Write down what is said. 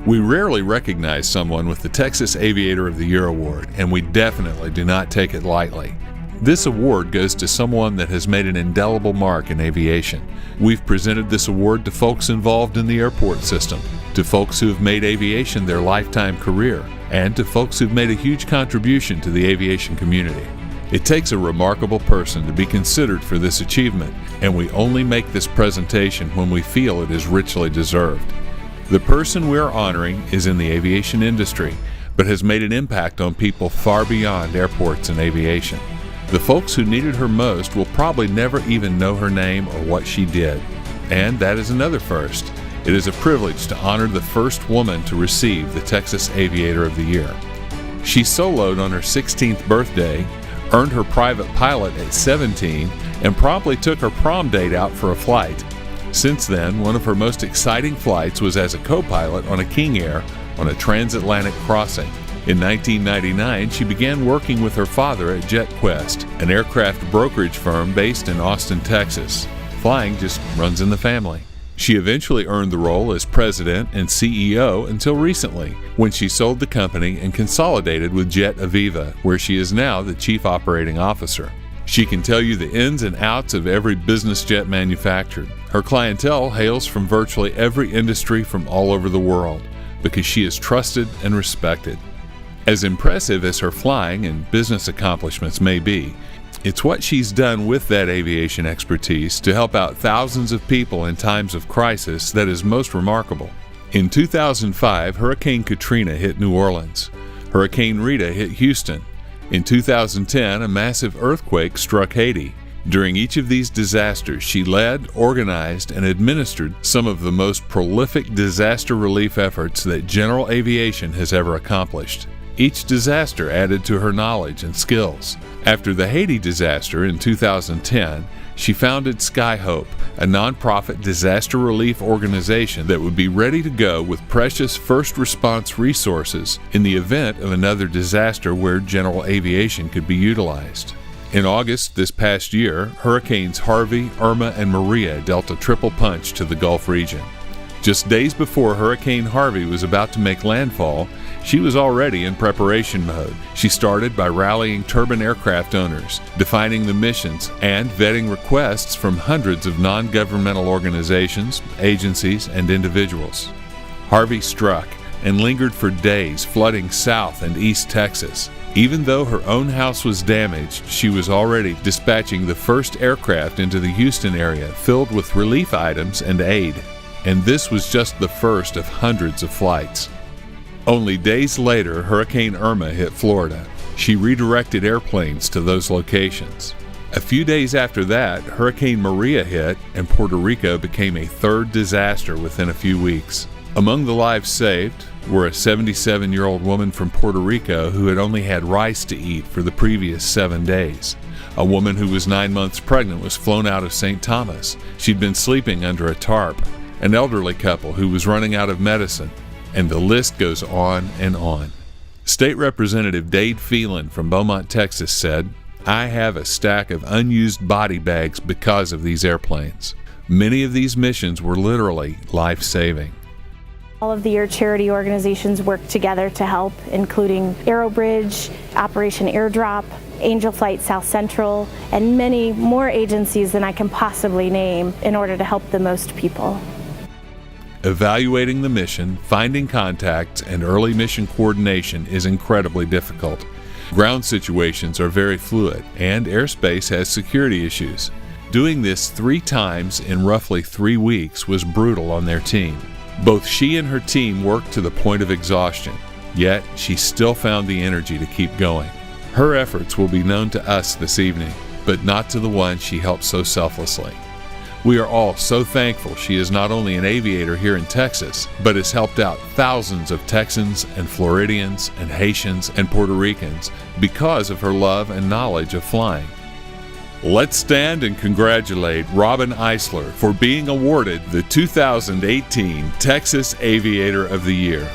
We rarely recognize someone with the Texas Aviator of the Year award, and we definitely do not take it lightly. This award goes to someone that has made an indelible mark in aviation. We've presented this award to folks involved in the airport system, to folks who have made aviation their lifetime career, and to folks who've made a huge contribution to the aviation community. It takes a remarkable person to be considered for this achievement, and we only make this presentation when we feel it is richly deserved. The person we are honoring is in the aviation industry, but has made an impact on people far beyond airports and aviation. The folks who needed her most will probably never even know her name or what she did. And that is another first. It is a privilege to honor the first woman to receive the Texas Aviator of the Year. She soloed on her 16th birthday, earned her private pilot at 17, and promptly took her prom date out for a flight. Since then, one of her most exciting flights was as a co-pilot on a King Air on a transatlantic crossing. In 1999, she began working with her father at JetQuest, an aircraft brokerage firm based in Austin, Texas. Flying just runs in the family. She eventually earned the role as president and CEO until recently, when she sold the company and consolidated with Jet Aviva, where she is now the chief operating officer. She can tell you the ins and outs of every business jet manufactured. Her clientele hails from virtually every industry from all over the world, because she is trusted and respected. As impressive as her flying and business accomplishments may be, it's what she's done with that aviation expertise to help out thousands of people in times of crisis that is most remarkable. In 2005, Hurricane Katrina hit New Orleans. Hurricane Rita hit Houston. In 2010, a massive earthquake struck Haiti. During each of these disasters, she led, organized, and administered some of the most prolific disaster relief efforts that general aviation has ever accomplished. Each disaster added to her knowledge and skills. After the Haiti disaster in 2010, she founded Skyhope, a nonprofit disaster relief organization that would be ready to go with precious first response resources in the event of another disaster where general aviation could be utilized. In August this past year, Hurricanes Harvey, Irma, and Maria dealt a triple punch to the Gulf region. Just days before Hurricane Harvey was about to make landfall, she was already in preparation mode. She started by rallying turbine aircraft owners, defining the missions, and vetting requests from hundreds of non-governmental organizations, agencies, and individuals. Harvey struck and lingered for days, flooding South and East Texas. Even though her own house was damaged, she was already dispatching the first aircraft into the Houston area filled with relief items and aid. And this was just the first of hundreds of flights. Only days later, Hurricane Irma hit Florida. She redirected airplanes to those locations. A few days after that, Hurricane Maria hit, and Puerto Rico became a third disaster within a few weeks. Among the lives saved were a 77-year-old woman from Puerto Rico who had only had rice to eat for the previous 7 days. A woman who was 9 months pregnant was flown out of St. Thomas. She'd been sleeping under a tarp. An elderly couple who was running out of medicine. And the list goes on and on. State Representative Dade Phelan from Beaumont, Texas said, "I have a stack of unused body bags because of these airplanes." Many of these missions were literally life-saving. All of the air charity organizations work together to help, including AeroBridge, Operation Airdrop, Angel Flight South Central, and many more agencies than I can possibly name in order to help the most people. Evaluating the mission, finding contacts, and early mission coordination is incredibly difficult. Ground situations are very fluid, and airspace has security issues. Doing this 3 times in roughly 3 weeks was brutal on their team. Both she and her team worked to the point of exhaustion, yet she still found the energy to keep going. Her efforts will be known to us this evening, but not to the one she helped so selflessly. We are all so thankful she is not only an aviator here in Texas, but has helped out thousands of Texans and Floridians and Haitians and Puerto Ricans because of her love and knowledge of flying. Let's stand and congratulate Robin Eissler for being awarded the 2018 Texas Aviator of the Year.